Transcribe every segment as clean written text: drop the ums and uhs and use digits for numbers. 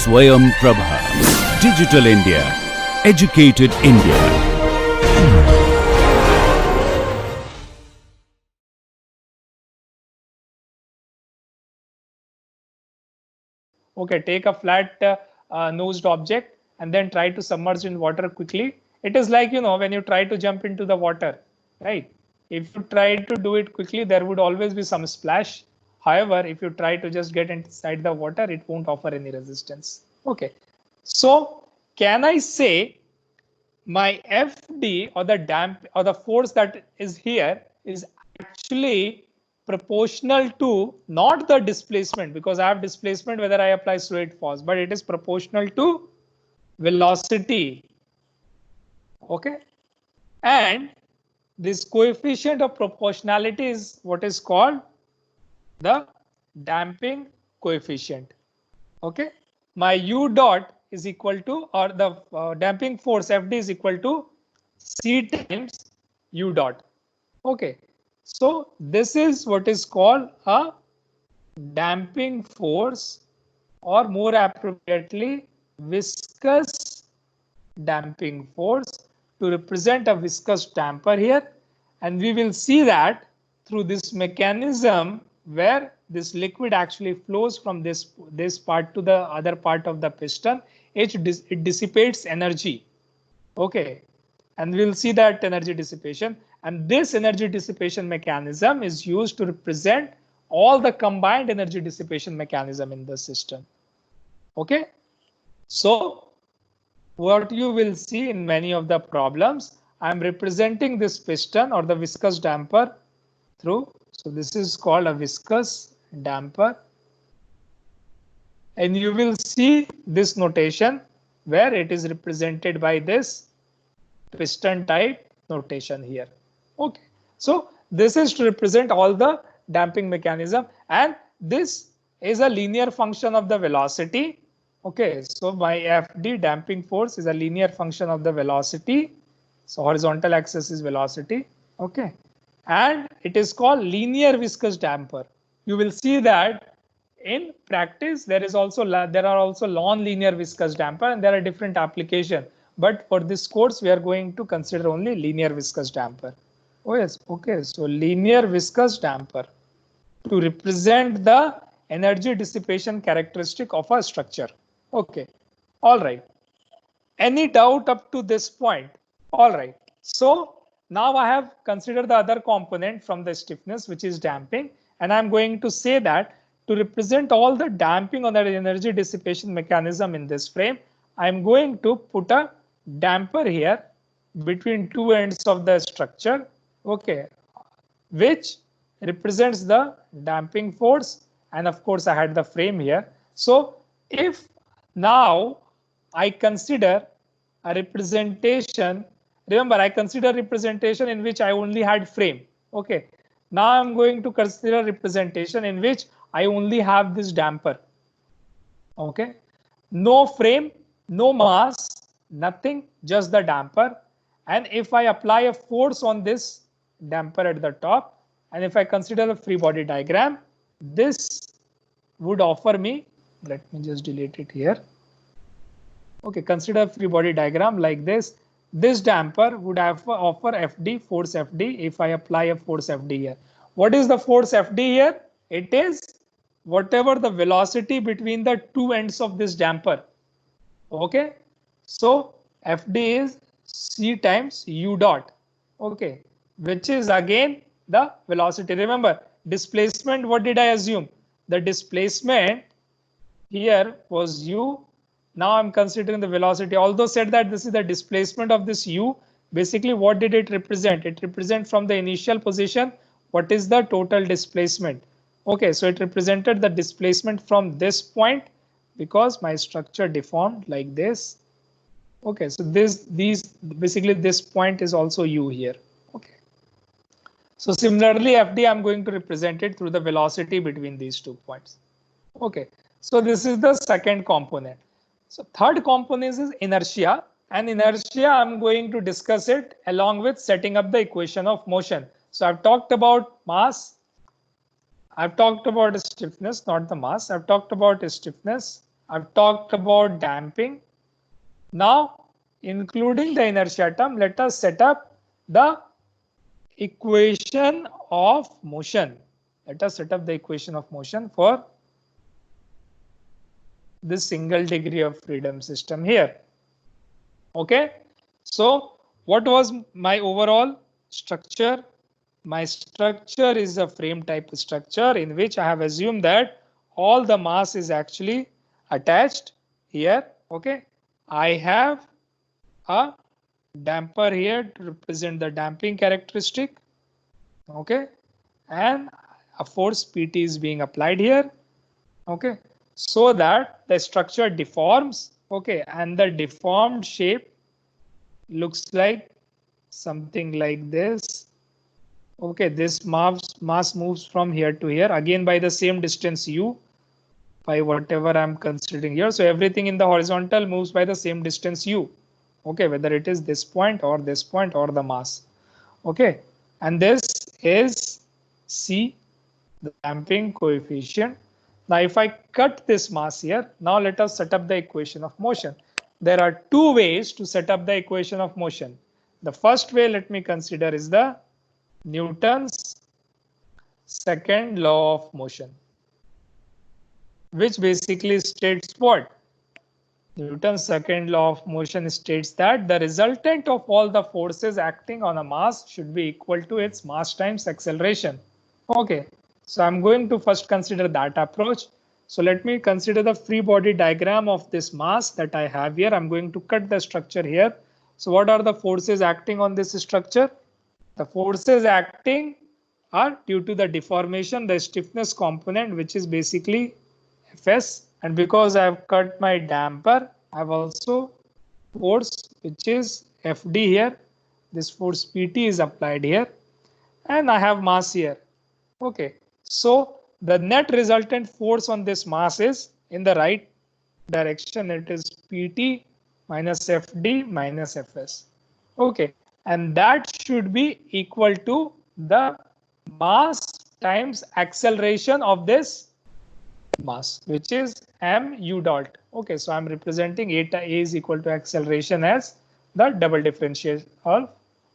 Swayam Prabha. Digital India. Educated India. Okay, take a flat nosed object and then try to submerge in water quickly. It is like, when you try to jump into the water, right? If you try to do it quickly, there would always be some splash. However, if you try to just get inside the water, it won't offer any resistance. Okay, so can I say my FD, or the force that is here, is actually proportional to not the displacement, because I have displacement whether I apply fluid force, but it is proportional to velocity. Okay, and this coefficient of proportionality is what is called the damping coefficient. Okay, my u dot is equal to, or the damping force FD is equal to C times u dot. Okay, so this is what is called a damping force, or more appropriately viscous damping force, to represent a viscous damper here. And we will see that through this mechanism where this liquid actually flows from this part to the other part of the piston. It dissipates energy. Okay, and we'll see that energy dissipation, and this energy dissipation mechanism is used to represent all the combined energy dissipation mechanism in the system. Okay, so what you will see in many of the problems, I'm representing this piston or the viscous damper through, so this is called a viscous damper, and you will see this notation where it is represented by this piston type notation here. Okay, so this is to represent all the damping mechanism, and this is a linear function of the velocity. Okay, so my FD damping force is a linear function of the velocity. So horizontal axis is velocity. Okay, and it is called linear viscous damper. You will see that in practice there are also non-linear viscous damper, and there are different applications. But for this course, we are going to consider only linear viscous damper. Oh yes, okay. So linear viscous damper to represent the energy dissipation characteristic of a structure. Okay, all right. Any doubt up to this point? All right. So now I have considered the other component from the stiffness, which is damping, and I'm going to say that to represent all the damping on the energy dissipation mechanism in this frame, I'm going to put a damper here between two ends of the structure, okay, which represents the damping force, and of course I had the frame here. So if now I consider a representation, remember I consider representation in which I only had frame. Okay, now I'm going to consider representation in which I only have this damper. Okay, no frame, no mass, nothing, just the damper. And if I apply a force on this damper at the top, and if I consider a free body diagram, this would offer me, let me just delete it here. Okay, consider a free body diagram like this. This damper would have offer FD, force FD, if I apply a force FD here. What is the force FD here? It is whatever the velocity between the two ends of this damper. Okay, so FD is C times U dot. Okay, which is again the velocity. Remember, displacement, what did I assume? The displacement here was U. Now I'm considering the velocity. Although said that this is the displacement of this U, basically what did it represent? It represents from the initial position, what is the total displacement? Okay, so it represented the displacement from this point, because my structure deformed like this. Okay, so basically this point is also U here. Okay, so similarly FD, I'm going to represent it through the velocity between these 2 points. Okay, so this is the second component. So third component is inertia, and inertia I'm going to discuss it along with setting up the equation of motion. So I've talked about mass, I've talked about stiffness, not the mass. I've talked about stiffness, I've talked about damping. Now, including the inertia term, let us set up the equation of motion. Let us set up the equation of motion for this single degree of freedom system here. Okay, so what was my overall structure? My structure is a frame type structure in which I have assumed that all the mass is actually attached here. Okay, I have a damper here to represent the damping characteristic. Okay, and a force PT is being applied here. Okay, so that the structure deforms. Okay, and the deformed shape looks like something like this. Okay, this mass moves from here to here again by the same distance u, by whatever I'm considering here. So everything in the horizontal moves by the same distance u. Okay, whether it is this point or the mass. Okay, and this is C, the damping coefficient. Now if I cut this mass here, now let us set up the equation of motion. There are two ways to set up the equation of motion. The first way, let me consider, is the Newton's second law of motion, which basically states what? Newton's second law of motion states that the resultant of all the forces acting on a mass should be equal to its mass times acceleration. Okay, so I'm going to first consider that approach. So let me consider the free body diagram of this mass that I have here. I'm going to cut the structure here. So what are the forces acting on this structure? The forces acting are due to the deformation, the stiffness component, which is basically Fs. And because I have cut my damper, I have also force, which is Fd here. This force Pt is applied here. And I have mass here. Okay, so the net resultant force on this mass is in the right direction. It is Pt minus Fd minus Fs. Okay, and that should be equal to the mass times acceleration of this mass, which is mu dot. Okay, so I'm representing eta A is equal to acceleration as the double differential of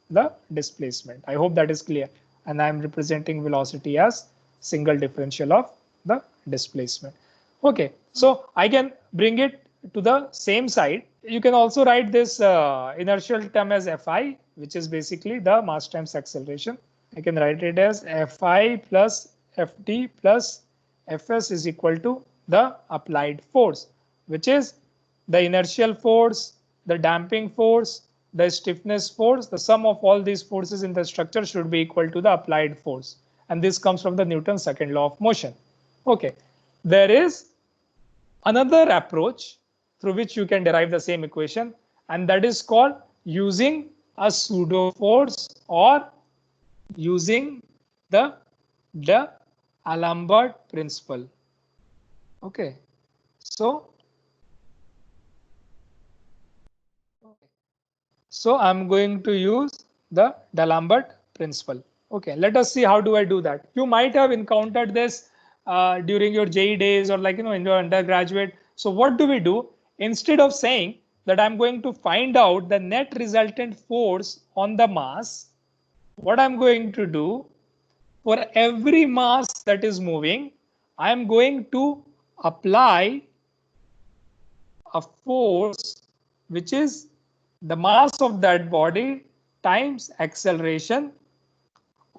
the displacement. I hope that is clear. And I'm representing velocity as single differential of the displacement. Okay, so I can bring it to the same side. You can also write this inertial term as Fi, which is basically the mass times acceleration. I can write it as Fi plus Fd plus Fs is equal to the applied force, which is the inertial force, the damping force, the stiffness force. The sum of all these forces in the structure should be equal to the applied force. And this comes from the Newton's second law of motion. Okay, there is another approach through which you can derive the same equation, and that is called using a pseudo force or using the D'Alembert principle. Okay, so I'm going to use the D'Alembert principle. Okay, let us see how do I do that. You might have encountered this during your JEE days or in your undergraduate. So what do we do? Instead of saying that I'm going to find out the net resultant force on the mass, what I'm going to do, for every mass that is moving, I'm going to apply a force which is the mass of that body times acceleration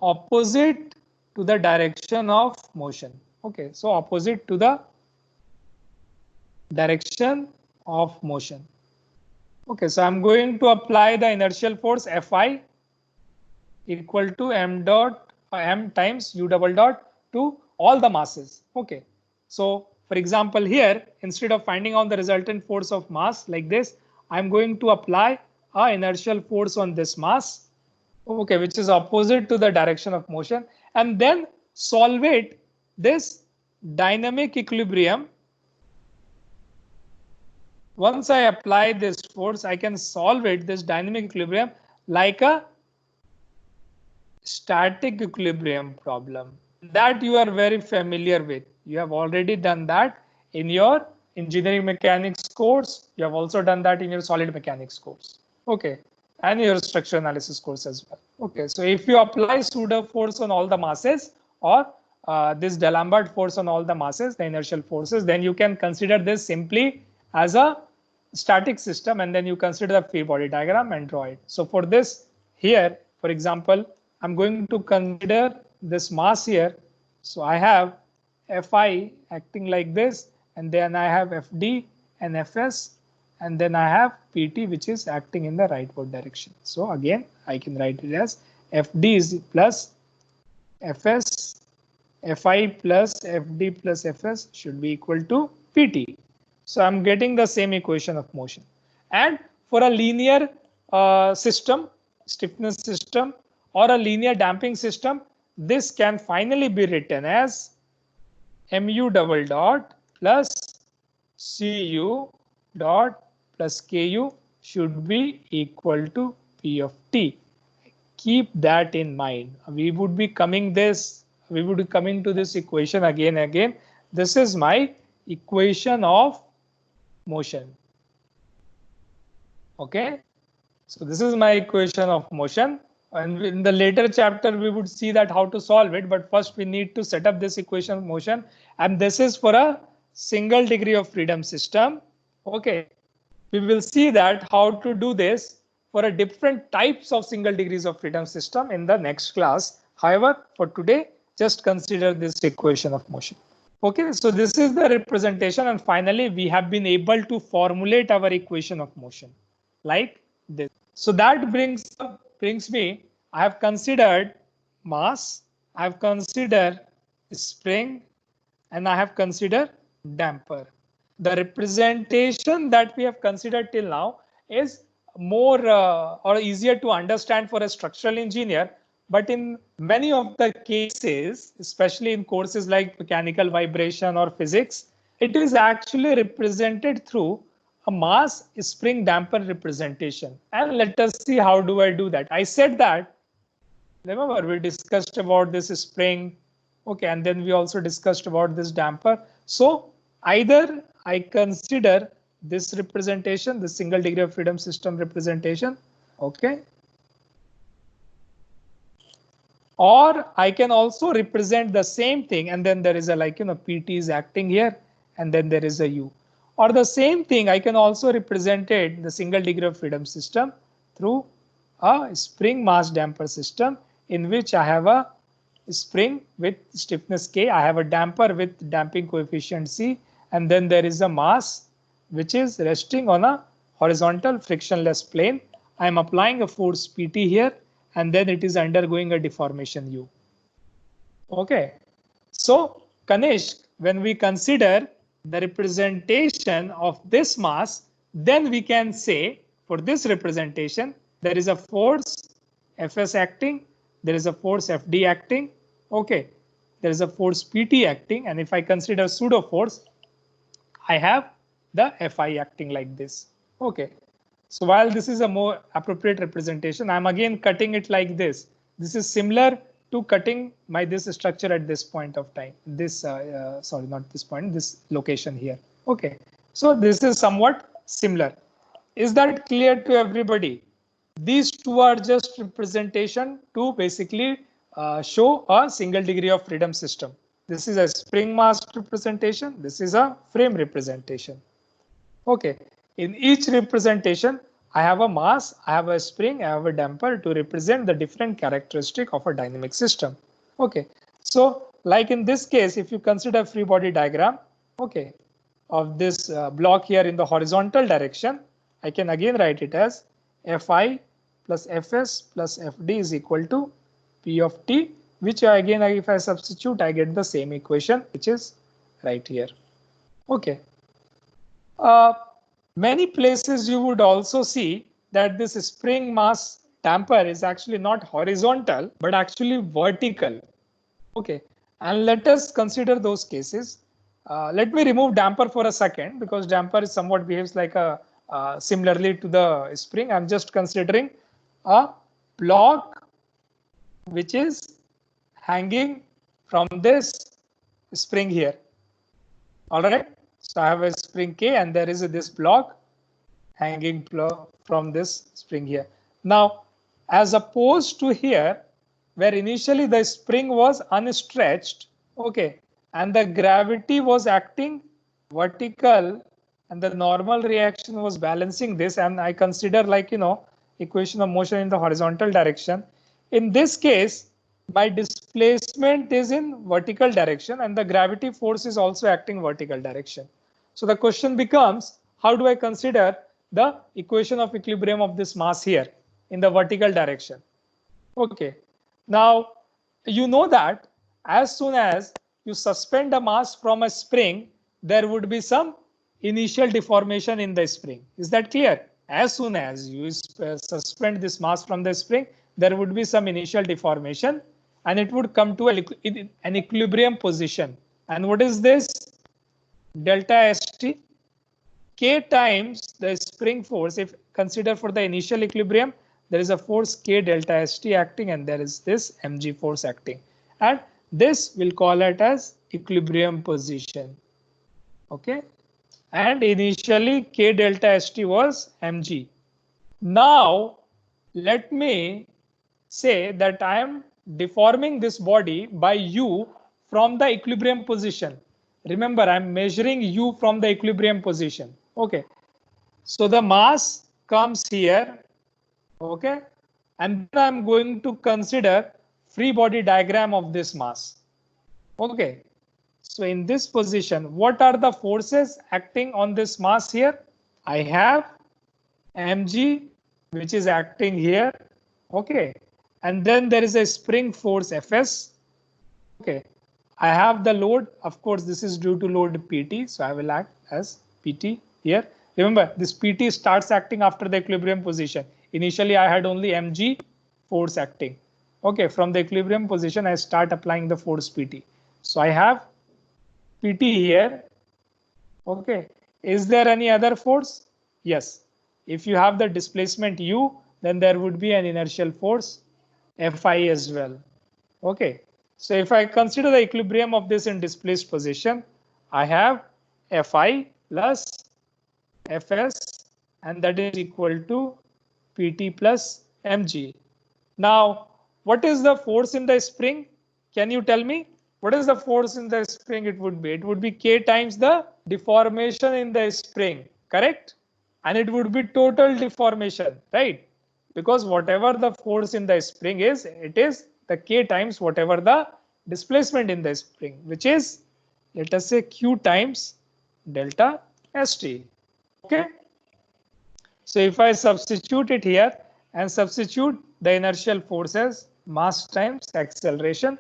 opposite to the direction of motion. Okay, so opposite to the direction of motion. Okay, so I'm going to apply the inertial force Fi equal to m times u double dot to all the masses. Okay, so for example here, instead of finding out the resultant force of mass like this, I'm going to apply a inertial force on this mass, okay, which is opposite to the direction of motion, and then solvate this dynamic equilibrium. Once I apply this force, I can solve it, this dynamic equilibrium, like a static equilibrium problem that you are very familiar with. You have already done that in your engineering mechanics course. You have also done that in your solid mechanics course. Okay, and your structural analysis course as well. Okay, so if you apply pseudo force on all the masses, or this D'Alembert force on all the masses, the inertial forces, then you can consider this simply as a static system, and then you consider the free body diagram and draw it. So for this here, for example, I'm going to consider this mass here. So I have Fi acting like this, and then I have Fd and Fs, and then I have Pt, which is acting in the rightward direction. So again, I can write it as Fd is plus Fs, Fi plus Fd plus Fs should be equal to Pt. So I'm getting the same equation of motion. And for a linear system, stiffness system, or a linear damping system, this can finally be written as mu double dot plus cu dot plus ku should be equal to p of t. Keep that in mind. We would be coming to this equation again and again. This is my equation of motion. Okay, so this is my equation of motion, and in the later chapter we would see that how to solve it, but first we need to set up this equation of motion, and this is for a single degree of freedom system. Okay, we will see that how to do this for a different types of single degrees of freedom system in the next class. However, for today, just consider this equation of motion. Okay, so this is the representation, and finally we have been able to formulate our equation of motion like this. So that brings me, I have considered mass, I have considered spring, and I have considered damper. The representation that we have considered till now is more or easier to understand for a structural engineer, but in many of the cases, especially in courses like mechanical vibration or physics, it is actually represented through a mass spring damper representation. And let us see how do I do that. I said that, remember we discussed about this spring, okay, and then we also discussed about this damper. So either I consider this representation, the single degree of freedom system representation, okay, or I can also represent the same thing, and then there is a PT is acting here, and then there is a U. Or the same thing, I can also represent it, the single degree of freedom system, through a spring mass damper system, in which I have a spring with stiffness K, I have a damper with damping coefficient C, and then there is a mass which is resting on a horizontal frictionless plane. I am applying a force PT here, and then it is undergoing a deformation U. Okay, so Kanishk, when we consider the representation of this mass, then we can say for this representation, there is a force Fs acting, there is a force Fd acting, okay, there is a force Pt acting, and if I consider pseudo force, I have the Fi acting like this. Okay, so while this is a more appropriate representation, I'm again cutting it like this. This is similar to cutting this structure at this point of time. This, sorry, not this point, this location here. Okay, so this is somewhat similar. Is that clear to everybody? These two are just representation to basically show a single degree of freedom system. This is a spring mass representation. This is a frame representation. Okay, in each representation, I have a mass, I have a spring, I have a damper to represent the different characteristic of a dynamic system. Okay, so like in this case, if you consider free body diagram, okay, of this block here in the horizontal direction, I can again write it as Fi plus Fs plus Fd is equal to P of T, which again, if I substitute, I get the same equation, which is right here. Okay. Many places you would also see that this spring mass damper is actually not horizontal, but actually vertical. Okay, and let us consider those cases. Let me remove damper for a second, because damper is somewhat behaves like a similarly to the spring. I'm just considering a block which is hanging from this spring here. All right. So I have a spring K and there is this block hanging from this spring here. Now, as opposed to here, where initially the spring was unstretched, okay, and the gravity was acting vertical and the normal reaction was balancing this, and I consider like, equation of motion in the horizontal direction. In this case, my displacement is in vertical direction and the gravity force is also acting vertical direction. So the question becomes, how do I consider the equation of equilibrium of this mass here in the vertical direction? Okay. Now, you know that as soon as you suspend a mass from a spring, there would be some initial deformation in the spring. Is that clear? As soon as you suspend this mass from the spring, there would be some initial deformation and it would come to an equilibrium position. And what is this? Delta St. K times the spring force. If consider for the initial equilibrium, there is a force K delta St acting and there is this mg force acting, and this we'll call it as equilibrium position. Okay, and initially K delta St was mg. Now let me say that I am deforming this body by u from the equilibrium position. Remember, I'm measuring u from the equilibrium position. Okay, so the mass comes here. Okay, and then I'm going to consider free body diagram of this mass. Okay, so in this position, what are the forces acting on this mass here? I have mg, which is acting here. Okay, and then there is a spring force Fs. Okay, I have the load. Of course, this is due to load Pt, so I will act as Pt here. Remember, this Pt starts acting after the equilibrium position. Initially, I had only mg force acting. Okay, from the equilibrium position, I start applying the force Pt. So I have Pt here. Okay, is there any other force? Yes. If you have the displacement u, then there would be an inertial force Fi as well. Okay, so if I consider the equilibrium of this in displaced position, I have Fi plus Fs, and that is equal to Pt plus mg. Now, what is the force in the spring? Can you tell me? What is the force in the spring? It would be K times the deformation in the spring, correct? And it would be total deformation, right? Because whatever the force in the spring is, it is the K times whatever the displacement in the spring, which is, let us say, Q times delta St. Okay. So if I substitute it here and substitute the inertial forces, mass times acceleration,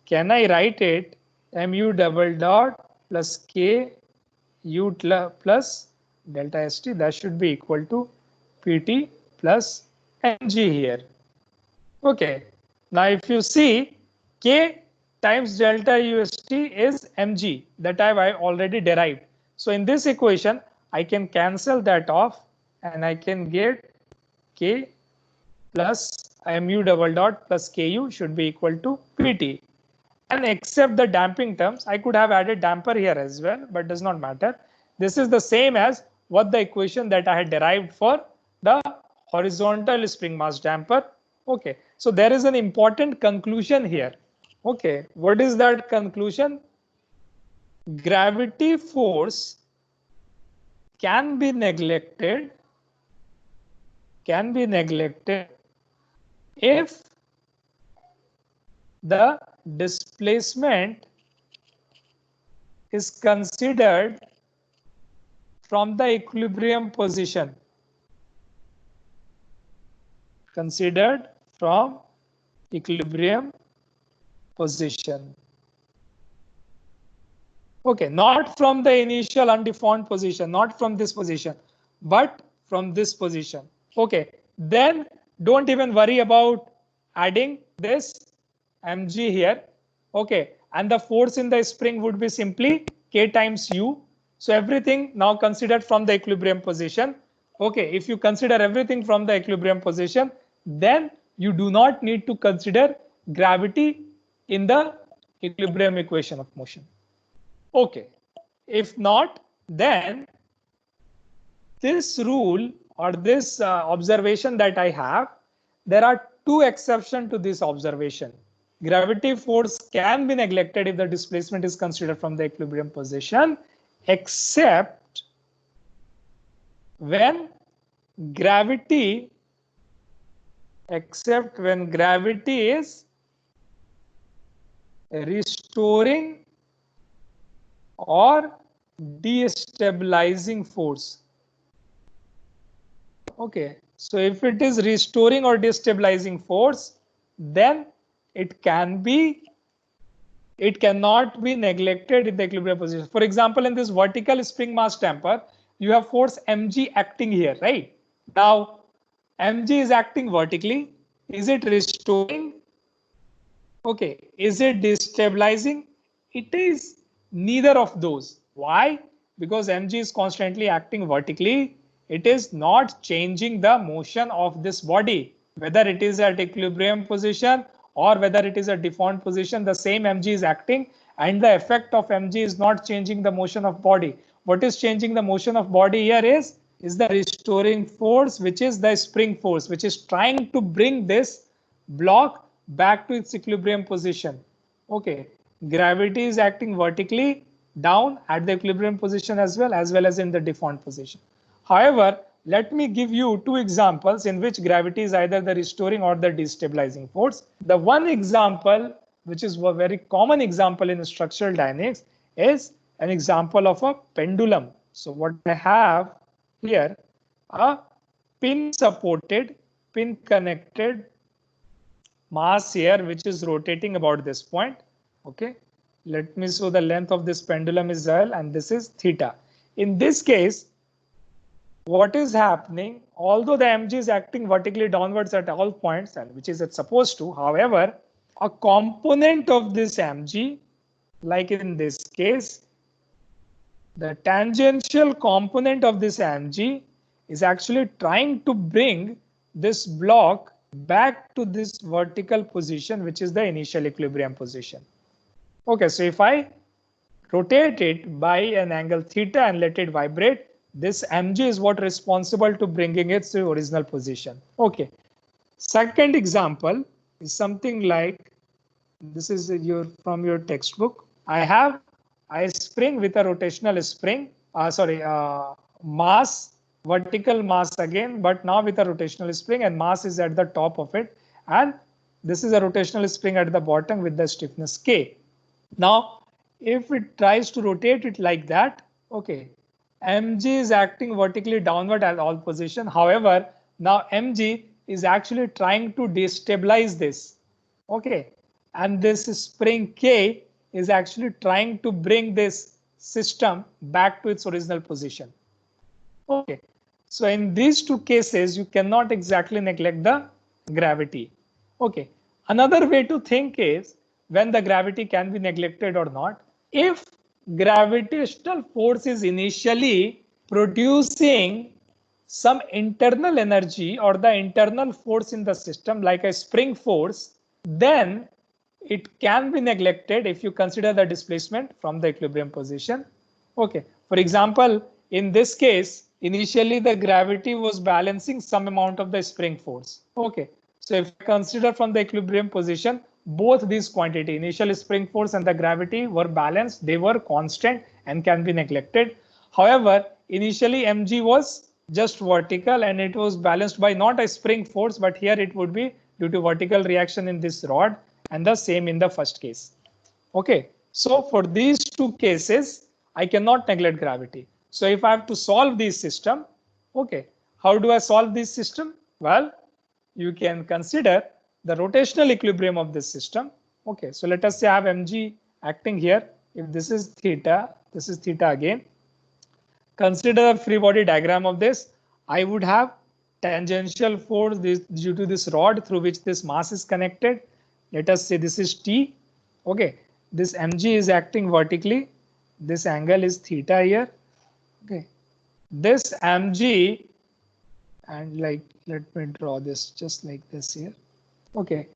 can I write it mu double dot plus K u plus delta St? That should be equal to Pt plus mg here. Okay. Now if you see, K times delta ust is mg, that I have already derived. So in this equation, I can cancel that off and I can get K plus mu double dot plus Ku should be equal to Pt. And except the damping terms, I could have added damper here as well, but does not matter. This is the same as what the equation that I had derived for the horizontal spring mass damper. Okay, so there is an important conclusion here. Okay, what is that conclusion? Gravity force can be neglected if the displacement is considered from the equilibrium position. Considered from equilibrium position. Okay, not from the initial undeformed position, not from this position, but from this position. Okay, then don't even worry about adding this mg here. Okay, and the force in the spring would be simply K times u. So everything now considered from the equilibrium position. Okay, if you consider everything from the equilibrium position, then you do not need to consider gravity in the equilibrium equation of motion. Okay, if not, then this rule or this observation that I have, there are two exceptions to this observation. Gravity force can be neglected if the displacement is considered from the equilibrium position, except when gravity is restoring or destabilizing force. Okay, so if it is restoring or destabilizing force, then it cannot be neglected in the equilibrium position. For example, in this vertical spring mass temper, you have force mg acting here, right? Now, mg is acting vertically. Is it restoring? Okay, is it destabilizing? It is neither of those. Why? Because mg is constantly acting vertically. It is not changing the motion of this body, whether it is at equilibrium position or whether it is a deformed position, the same mg is acting, and the effect of mg is not changing the motion of body. What is changing the motion of body here is the restoring force, which is the spring force, which is trying to bring this block back to its equilibrium position. Okay, gravity is acting vertically down at the equilibrium position as well as in the deformed position. However, let me give you two examples in which gravity is either the restoring or the destabilizing force. The one example, which is a very common example in structural dynamics, is an example of a pendulum. So what I have here, a pin supported, pin connected mass here, which is rotating about this point. Okay, let me show the length of this pendulum is L and this is theta. In this case, what is happening, although the mg is acting vertically downwards at all points, and which is it's supposed to, however, a component of this mg, like in this case, the tangential component of this mg is actually trying to bring this block back to this vertical position, which is the initial equilibrium position. Okay, so if I rotate it by an angle theta and let it vibrate, this mg is what responsible to bringing it to original position. Okay, second example is something like this is from your textbook. I have a spring with a rotational spring, mass, vertical mass again, but now with a rotational spring, and mass is at the top of it, and this is a rotational spring at the bottom with the stiffness K. Now, if it tries to rotate it like that, okay, mg is acting vertically downward at all position. However, now mg is actually trying to destabilize this. Okay, and this spring K is actually trying to bring this system back to its original position. Okay, so in these two cases, you cannot exactly neglect the gravity. Okay, another way to think is when the gravity can be neglected or not. If gravitational force is initially producing some internal energy or the internal force in the system, like a spring force, then it can be neglected if you consider the displacement from the equilibrium position. Okay, for example, in this case, initially the gravity was balancing some amount of the spring force. Okay, so if I consider from the equilibrium position, both these quantity, initial spring force and the gravity, were balanced, they were constant and can be neglected. However, initially mg was just vertical and it was balanced by not a spring force, but here it would be due to vertical reaction in this rod, and the same in the first case. Okay, so for these two cases, I cannot neglect gravity. So if I have to solve this system, okay, how do I solve this system? Well, you can consider the rotational equilibrium of this system. Okay, so let us say I have mg acting here. If this is theta again. Consider a free body diagram of this. I would have tangential force due to this rod through which this mass is connected. Let us say this is T. Okay, this mg is acting vertically. This angle is theta here. Okay, this mg, and like let me draw this just like this here. Okay,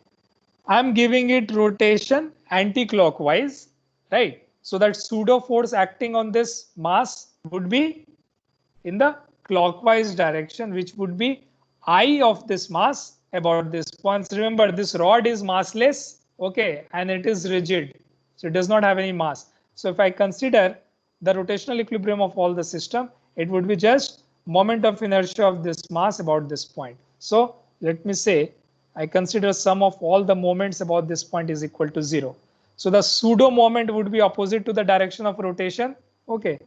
I'm giving it rotation anti-clockwise, right? So that pseudo force acting on this mass would be in the clockwise direction, which would be I of this mass about this point. Remember, this rod is massless, okay, and it is rigid, so it does not have any mass. So if I consider the rotational equilibrium of all the system, it would be just moment of inertia of this mass about this point. So let me say I consider sum of all the moments about this point is equal to 0. So the pseudo moment would be opposite to the direction of rotation, okay,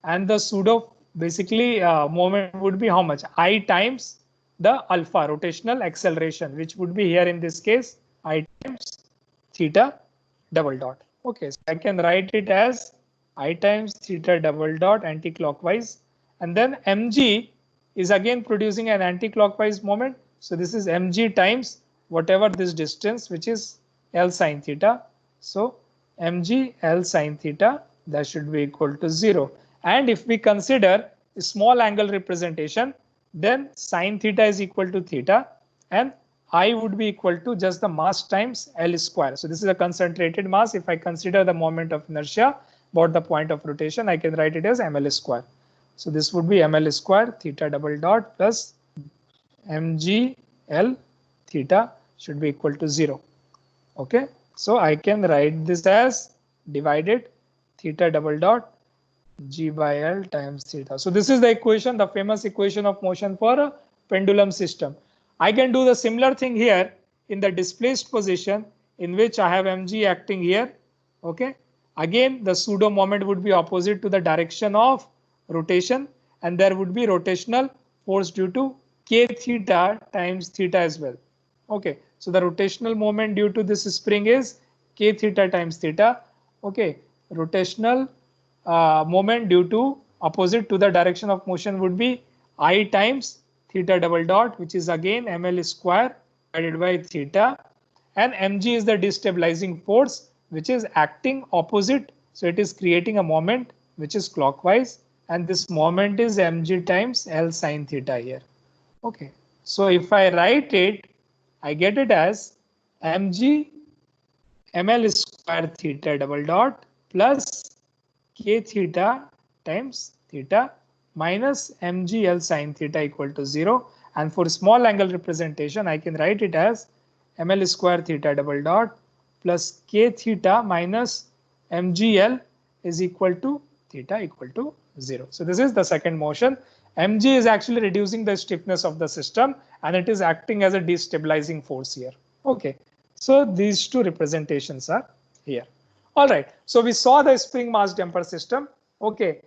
and the pseudo basically moment would be how much? I times the alpha rotational acceleration, which would be here in this case I times theta double dot. Okay, so I can write it as I times theta double dot anti-clockwise, and then mg is again producing an anti-clockwise moment. So this is mg times whatever this distance, which is L sine theta. So mg L sine theta, that should be equal to 0. And if we consider a small angle representation, then sine theta is equal to theta, and I would be equal to just the mass times L square. So this is a concentrated mass. If I consider the moment of inertia about the point of rotation, I can write it as ml square. So this would be ml square theta double dot plus mg L theta should be equal to 0. Okay, so I can write this as divided theta double dot g by L times theta. So this is the equation, the famous equation of motion for a pendulum system. I can do the similar thing here in the displaced position, in which I have mg acting here. Okay, again the pseudo moment would be opposite to the direction of rotation, and there would be rotational force due to k theta times theta as well. Okay, so the rotational moment due to this spring is k theta times theta. Okay, rotational moment due to opposite to the direction of motion would be I times theta double dot, which is again ml square divided by theta, and mg is the destabilizing force which is acting opposite. So it is creating a moment which is clockwise, and this moment is mg times L sine theta here. Okay, so if I write it, I get it as mg ml square theta double dot plus k theta times theta minus mg L sine theta equal to 0. And for small angle representation, I can write it as ml square theta double dot plus k theta minus mg L is equal to theta equal to 0. So this is the second motion. mg is actually reducing the stiffness of the system, and it is acting as a destabilizing force here. Okay, so these two representations are here. All right, so we saw the spring mass damper system. Okay,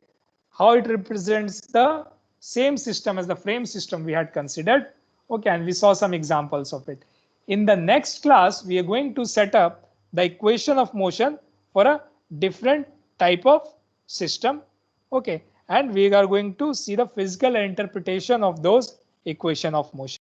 how it represents the same system as the frame system we had considered. Okay, and we saw some examples of it. In the next class, we are going to set up the equation of motion for a different type of system. Okay, and we are going to see the physical interpretation of those equation of motion.